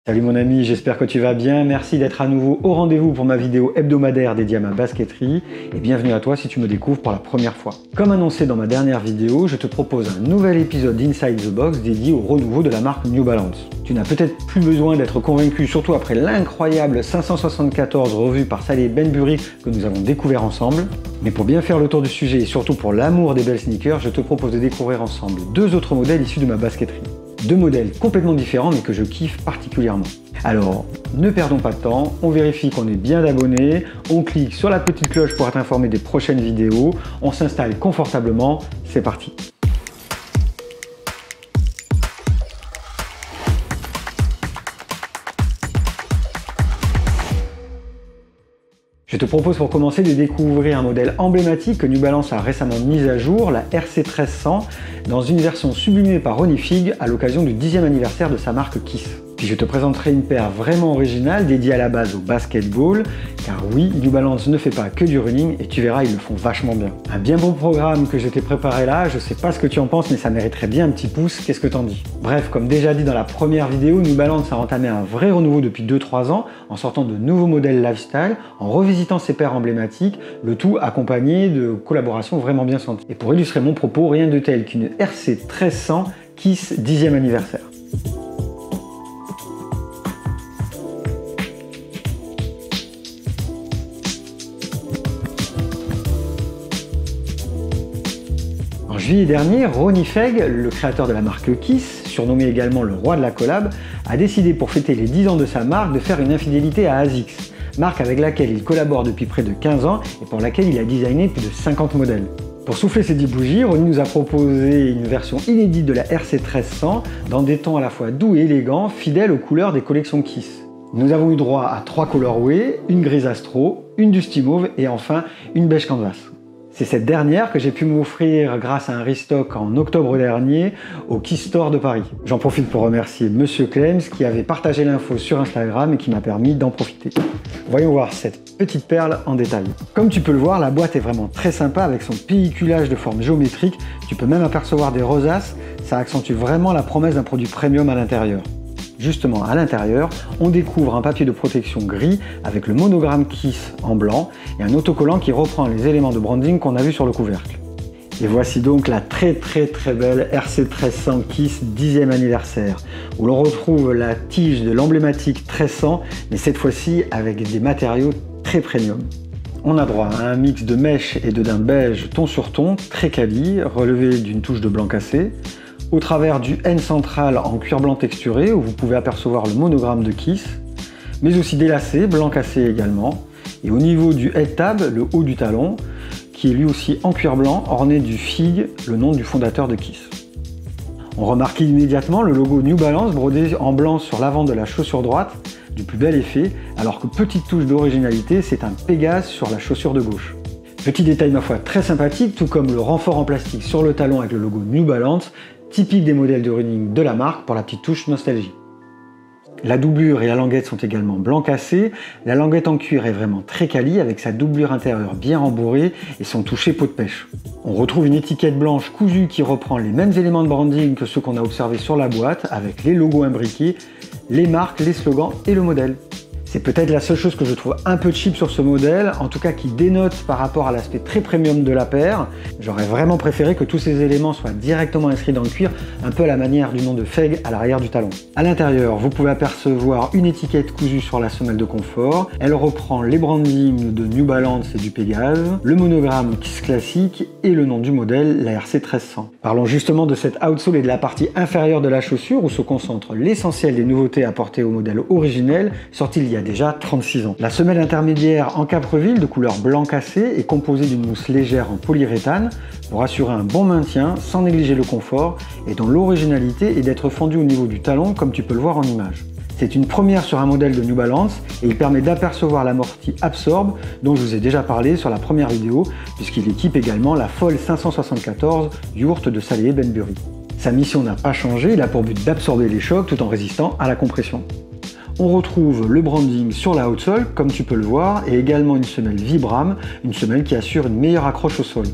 Salut mon ami, j'espère que tu vas bien. Merci d'être à nouveau au rendez-vous pour ma vidéo hebdomadaire dédiée à ma basketterie et bienvenue à toi si tu me découvres pour la première fois. Comme annoncé dans ma dernière vidéo, je te propose un nouvel épisode d'Inside the Box dédié au renouveau de la marque New Balance. Tu n'as peut-être plus besoin d'être convaincu, surtout après l'incroyable 574 revu par Saleh Benbury que nous avons découvert ensemble. Mais pour bien faire le tour du sujet et surtout pour l'amour des belles sneakers, je te propose de découvrir ensemble deux autres modèles issus de ma basketterie. Deux modèles complètement différents mais que je kiffe particulièrement. Alors, ne perdons pas de temps, on vérifie qu'on est bien d'abonnés, on clique sur la petite cloche pour être informé des prochaines vidéos, on s'installe confortablement, c'est parti. Je te propose pour commencer de découvrir un modèle emblématique que New Balance a récemment mis à jour, la RC 1300, dans une version sublimée par Ronnie Fieg à l'occasion du 10e anniversaire de sa marque Kiss. Puis je te présenterai une paire vraiment originale dédiée à la base au basketball, car oui, New Balance ne fait pas que du running et tu verras, ils le font vachement bien. Un bien bon programme que je t'ai préparé là, je sais pas ce que tu en penses mais ça mériterait bien un petit pouce, qu'est-ce que t'en dis? Bref, comme déjà dit dans la première vidéo, New Balance a entamé un vrai renouveau depuis 2-3 ans en sortant de nouveaux modèles lifestyle, en revisitant ses paires emblématiques, le tout accompagné de collaborations vraiment bien senties. Et pour illustrer mon propos, rien de tel qu'une RC 1300 Kiss 10e anniversaire. En juillet dernier, Ronnie Fieg, le créateur de la marque Kiss, surnommé également le roi de la collab, a décidé pour fêter les 10 ans de sa marque de faire une infidélité à ASICS, marque avec laquelle il collabore depuis près de 15 ans et pour laquelle il a designé plus de 50 modèles. Pour souffler ses 10 bougies, Ronnie nous a proposé une version inédite de la RC 1300 dans des tons à la fois doux et élégants, fidèles aux couleurs des collections Kiss. Nous avons eu droit à 3 colorways, une grise astro, une dusty mauve et enfin une beige canvas. C'est cette dernière que j'ai pu m'offrir grâce à un restock en octobre dernier au Kiss Store de Paris. J'en profite pour remercier Monsieur Clems qui avait partagé l'info sur Instagram et qui m'a permis d'en profiter. Voyons voir cette petite perle en détail. Comme tu peux le voir, la boîte est vraiment très sympa avec son pelliculage de forme géométrique. Tu peux même apercevoir des rosaces, ça accentue vraiment la promesse d'un produit premium à l'intérieur. Justement, à l'intérieur, on découvre un papier de protection gris avec le monogramme Kiss en blanc et un autocollant qui reprend les éléments de branding qu'on a vu sur le couvercle. Et voici donc la très belle RC 1300 Kiss 10e anniversaire, où l'on retrouve la tige de l'emblématique 1300, mais cette fois-ci avec des matériaux très premium. On a droit à un mix de mèche et de daim beige ton sur ton, très quali, relevé d'une touche de blanc cassé, au travers du N central en cuir blanc texturé où vous pouvez apercevoir le monogramme de Kiss, mais aussi des lacets blanc cassé également, et au niveau du head tab, le haut du talon, qui est lui aussi en cuir blanc orné du Fieg, le nom du fondateur de Kiss. On remarque immédiatement le logo New Balance brodé en blanc sur l'avant de la chaussure droite, du plus bel effet, alors que petite touche d'originalité, c'est un Pégase sur la chaussure de gauche. Petit détail ma foi très sympathique, tout comme le renfort en plastique sur le talon avec le logo New Balance, typique des modèles de running de la marque pour la petite touche nostalgie. La doublure et la languette sont également blanc cassé, la languette en cuir est vraiment très quali avec sa doublure intérieure bien rembourrée et son toucher peau de pêche. On retrouve une étiquette blanche cousue qui reprend les mêmes éléments de branding que ceux qu'on a observés sur la boîte avec les logos imbriqués, les marques, les slogans et le modèle. C'est peut-être la seule chose que je trouve un peu cheap sur ce modèle, en tout cas qui dénote par rapport à l'aspect très premium de la paire. J'aurais vraiment préféré que tous ces éléments soient directement inscrits dans le cuir, un peu à la manière du nom de Fieg à l'arrière du talon. À l'intérieur, vous pouvez apercevoir une étiquette cousue sur la semelle de confort. Elle reprend les brandings de New Balance et du Pégase, le monogramme Kiss classique et le nom du modèle, la RC 1300. Parlons justement de cette outsole et de la partie inférieure de la chaussure où se concentre l'essentiel des nouveautés apportées au modèle originel, sorti il y a déjà 36 ans. La semelle intermédiaire en capreville de couleur blanc cassé est composée d'une mousse légère en polyuréthane pour assurer un bon maintien sans négliger le confort et dont l'originalité est d'être fendue au niveau du talon comme tu peux le voir en image. C'est une première sur un modèle de New Balance et il permet d'apercevoir l'amorti Absorb dont je vous ai déjà parlé sur la première vidéo puisqu'il équipe également la folle 574 Yurt de Saleh Benbury. Sa mission n'a pas changé, il a pour but d'absorber les chocs tout en résistant à la compression. On retrouve le branding sur la outsole, comme tu peux le voir, et également une semelle Vibram, une semelle qui assure une meilleure accroche au sol.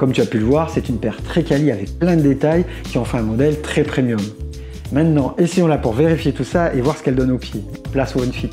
Comme tu as pu le voir, c'est une paire très quali avec plein de détails qui en fait un modèle très premium. Maintenant, essayons-la pour vérifier tout ça et voir ce qu'elle donne au pied. Place au OneFit.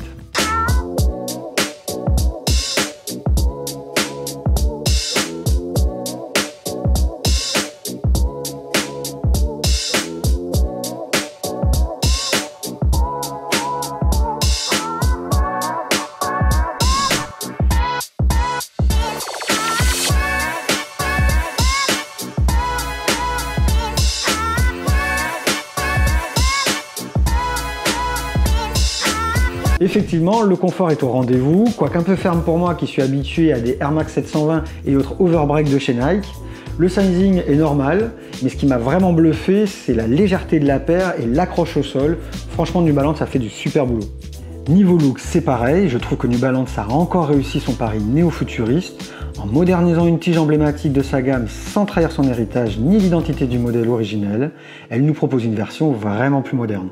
Effectivement, le confort est au rendez-vous, quoique un peu ferme pour moi qui suis habitué à des Air Max 720 et autres overbreak de chez Nike. Le sizing est normal, mais ce qui m'a vraiment bluffé, c'est la légèreté de la paire et l'accroche au sol. Franchement, New Balance a fait du super boulot. Niveau look, c'est pareil, je trouve que New Balance a encore réussi son pari néo-futuriste en modernisant une tige emblématique de sa gamme sans trahir son héritage ni l'identité du modèle originel. Elle nous propose une version vraiment plus moderne.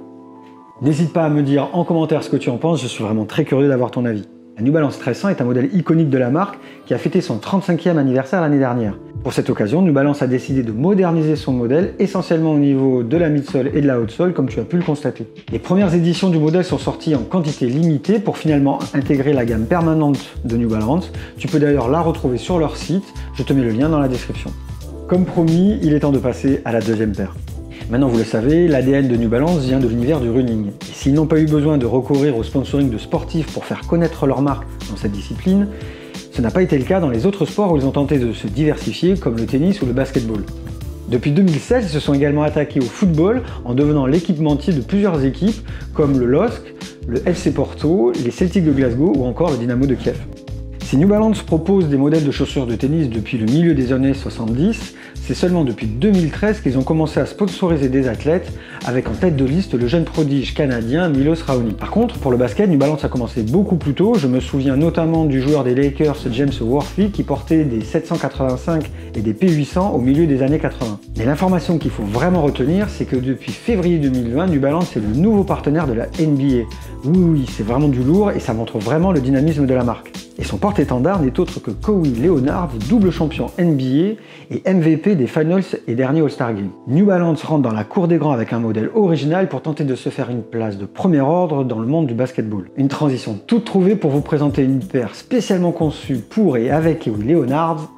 N'hésite pas à me dire en commentaire ce que tu en penses, je suis vraiment très curieux d'avoir ton avis. La New Balance 1300 est un modèle iconique de la marque qui a fêté son 35e anniversaire l'année dernière. Pour cette occasion, New Balance a décidé de moderniser son modèle, essentiellement au niveau de la midsole et de la outsole, comme tu as pu le constater. Les premières éditions du modèle sont sorties en quantité limitée pour finalement intégrer la gamme permanente de New Balance. Tu peux d'ailleurs la retrouver sur leur site, je te mets le lien dans la description. Comme promis, il est temps de passer à la deuxième paire. Maintenant, vous le savez, l'ADN de New Balance vient de l'univers du running. Et s'ils n'ont pas eu besoin de recourir au sponsoring de sportifs pour faire connaître leur marque dans cette discipline, ce n'a pas été le cas dans les autres sports où ils ont tenté de se diversifier, comme le tennis ou le basketball. Depuis 2016, ils se sont également attaqués au football en devenant l'équipementier de plusieurs équipes, comme le LOSC, le FC Porto, les Celtics de Glasgow ou encore le Dynamo de Kiev. Si New Balance propose des modèles de chaussures de tennis depuis le milieu des années 70, c'est seulement depuis 2013 qu'ils ont commencé à sponsoriser des athlètes, avec en tête de liste le jeune prodige canadien Milos Raonic. Par contre, pour le basket, New Balance a commencé beaucoup plus tôt. Je me souviens notamment du joueur des Lakers James Worthy qui portait des 785 et des P800 au milieu des années 80. Mais l'information qu'il faut vraiment retenir, c'est que depuis février 2020, New Balance est le nouveau partenaire de la NBA. Oui, c'est vraiment du lourd et ça montre vraiment le dynamisme de la marque. Et son porte-étendard n'est autre que Kawhi Leonard, double champion NBA et MVP des Finals et dernier All-Star Game. New Balance rentre dans la cour des grands avec un modèle original pour tenter de se faire une place de premier ordre dans le monde du basketball. Une transition toute trouvée pour vous présenter une paire spécialement conçue pour et avec Kawhi Leonard.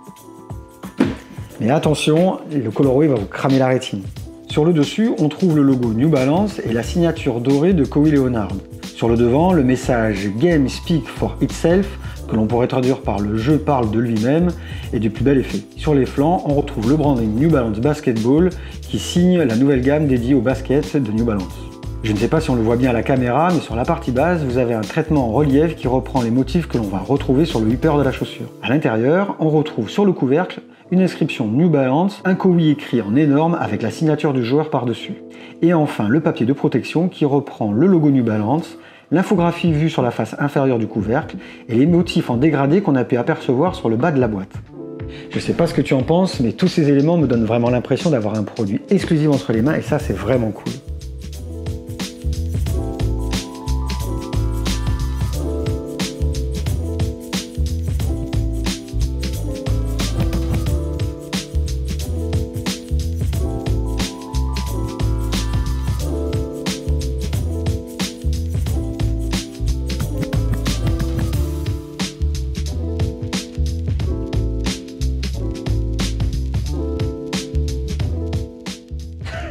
Mais attention, le colorway va vous cramer la rétine. Sur le dessus, on trouve le logo New Balance et la signature dorée de Kawhi Leonard. Sur le devant, le message Game Speak for Itself, que l'on pourrait traduire par le jeu parle de lui-même, et du plus bel effet. Sur les flancs, on retrouve le branding New Balance Basketball qui signe la nouvelle gamme dédiée au basket de New Balance. Je ne sais pas si on le voit bien à la caméra, mais sur la partie basse, vous avez un traitement en relief qui reprend les motifs que l'on va retrouver sur le upper de la chaussure. À l'intérieur, on retrouve sur le couvercle une inscription New Balance, un Kawhi écrit en énorme avec la signature du joueur par-dessus. Et enfin, le papier de protection qui reprend le logo New Balance, l'infographie vue sur la face inférieure du couvercle et les motifs en dégradé qu'on a pu apercevoir sur le bas de la boîte. Je sais pas ce que tu en penses, mais tous ces éléments me donnent vraiment l'impression d'avoir un produit exclusif entre les mains et ça c'est vraiment cool.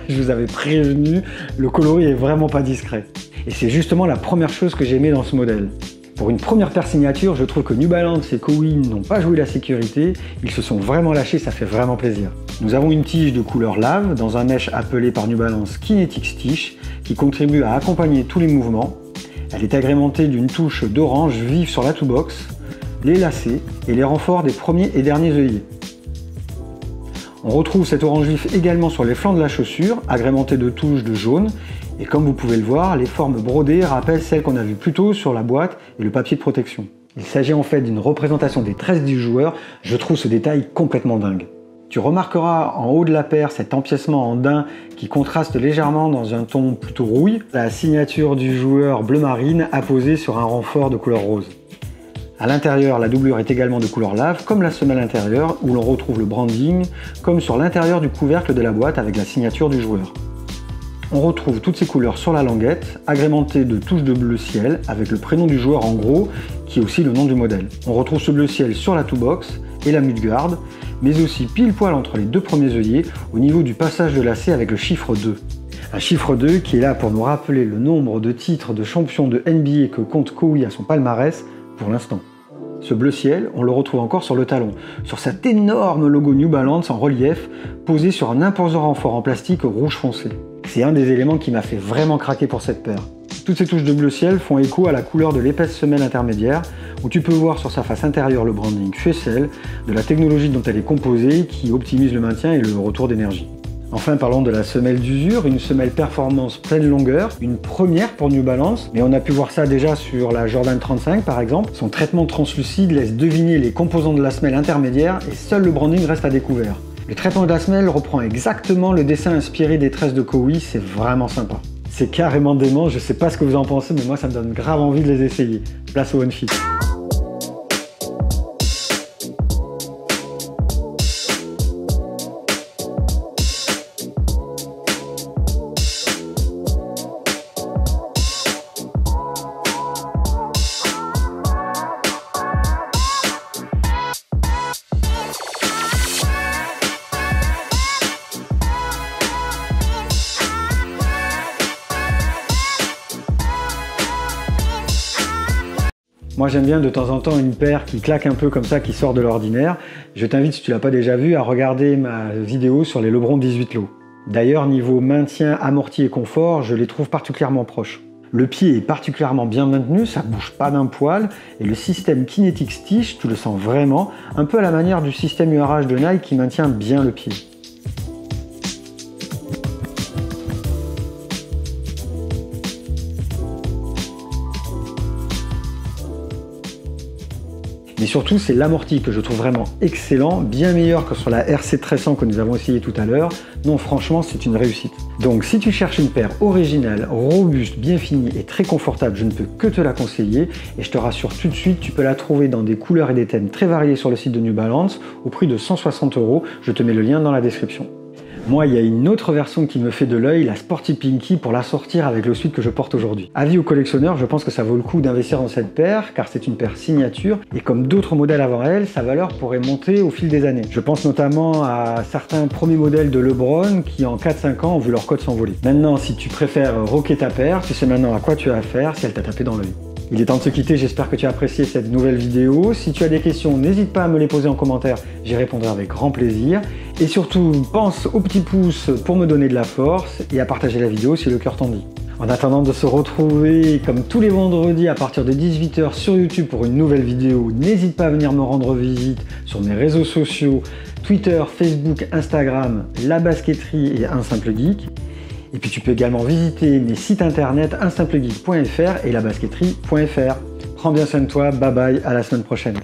Je vous avais prévenu, le coloris est vraiment pas discret. Et c'est justement la première chose que j'ai aimé dans ce modèle. Pour une première paire signature, je trouve que New Balance et Kawhi n'ont pas joué la sécurité, ils se sont vraiment lâchés, ça fait vraiment plaisir. Nous avons une tige de couleur lave dans un mesh appelé par New Balance Kinetic Stitch qui contribue à accompagner tous les mouvements. Elle est agrémentée d'une touche d'orange vive sur la toe-box, les lacets et les renforts des premiers et derniers œillets. On retrouve cet orange vif également sur les flancs de la chaussure, agrémenté de touches de jaune. Et comme vous pouvez le voir, les formes brodées rappellent celles qu'on a vues plus tôt sur la boîte et le papier de protection. Il s'agit en fait d'une représentation des tresses du joueur, je trouve ce détail complètement dingue. Tu remarqueras en haut de la paire cet empiècement en daim qui contraste légèrement dans un ton plutôt rouille, la signature du joueur bleu marine apposée sur un renfort de couleur rose. À l'intérieur, la doublure est également de couleur lave, comme la semelle intérieure, où l'on retrouve le branding, comme sur l'intérieur du couvercle de la boîte avec la signature du joueur. On retrouve toutes ces couleurs sur la languette, agrémentées de touches de bleu ciel, avec le prénom du joueur en gros, qui est aussi le nom du modèle. On retrouve ce bleu ciel sur la toolbox et la mute-garde, mais aussi pile poil entre les deux premiers œillets, au niveau du passage de lacet avec le chiffre 2. Un chiffre 2 qui est là pour nous rappeler le nombre de titres de champion de NBA que compte Koei à son palmarès pour l'instant. Ce bleu ciel, on le retrouve encore sur le talon, sur cet énorme logo New Balance en relief, posé sur un imposant renfort en plastique rouge foncé. C'est un des éléments qui m'a fait vraiment craquer pour cette paire. Toutes ces touches de bleu ciel font écho à la couleur de l'épaisse semelle intermédiaire, où tu peux voir sur sa face intérieure le branding Fuel, de la technologie dont elle est composée, qui optimise le maintien et le retour d'énergie. Enfin, parlons de la semelle d'usure, une semelle performance pleine longueur, une première pour New Balance, mais on a pu voir ça déjà sur la Jordan 35 par exemple. Son traitement translucide laisse deviner les composants de la semelle intermédiaire et seul le branding reste à découvert. Le traitement de la semelle reprend exactement le dessin inspiré des tresses de Koei, c'est vraiment sympa. C'est carrément dément, je sais pas ce que vous en pensez, mais moi ça me donne grave envie de les essayer. Place au OneFit. Moi j'aime bien de temps en temps une paire qui claque un peu comme ça, qui sort de l'ordinaire. Je t'invite, si tu l'as pas déjà vu, à regarder ma vidéo sur les Lebron 18 lots. D'ailleurs, niveau maintien, amorti et confort, je les trouve particulièrement proches. Le pied est particulièrement bien maintenu, ça bouge pas d'un poil, et le système Kinetic Stitch, tu le sens vraiment, un peu à la manière du système URH de Nike qui maintient bien le pied. Mais surtout, c'est l'amorti que je trouve vraiment excellent, bien meilleur que sur la RC 1300 que nous avons essayé tout à l'heure. Non, franchement, c'est une réussite. Donc, si tu cherches une paire originale, robuste, bien finie et très confortable, je ne peux que te la conseiller. Et je te rassure tout de suite, tu peux la trouver dans des couleurs et des thèmes très variés sur le site de New Balance, au prix de 160 €. Je te mets le lien dans la description. Moi, il y a une autre version qui me fait de l'œil, la Sporty Pinky, pour la sortir avec le suite que je porte aujourd'hui. Avis aux collectionneurs, je pense que ça vaut le coup d'investir dans cette paire, car c'est une paire signature, et comme d'autres modèles avant elle, sa valeur pourrait monter au fil des années. Je pense notamment à certains premiers modèles de LeBron qui, en 4-5 ans, ont vu leur cote s'envoler. Maintenant, si tu préfères rocker ta paire, tu sais maintenant à quoi tu as affaire si elle t'a tapé dans l'œil. Il est temps de se quitter, j'espère que tu as apprécié cette nouvelle vidéo. Si tu as des questions, n'hésite pas à me les poser en commentaire, j'y répondrai avec grand plaisir. Et surtout, pense au petit pouce pour me donner de la force et à partager la vidéo si le cœur t'en dit. En attendant de se retrouver comme tous les vendredis à partir de 18 h sur YouTube pour une nouvelle vidéo, n'hésite pas à venir me rendre visite sur mes réseaux sociaux, Twitter, Facebook, Instagram, La Basketterie et Un Simple Geek. Et puis tu peux également visiter mes sites internet unsimplegeek.fr et labasketterie.fr. Prends bien soin de toi, bye bye, à la semaine prochaine.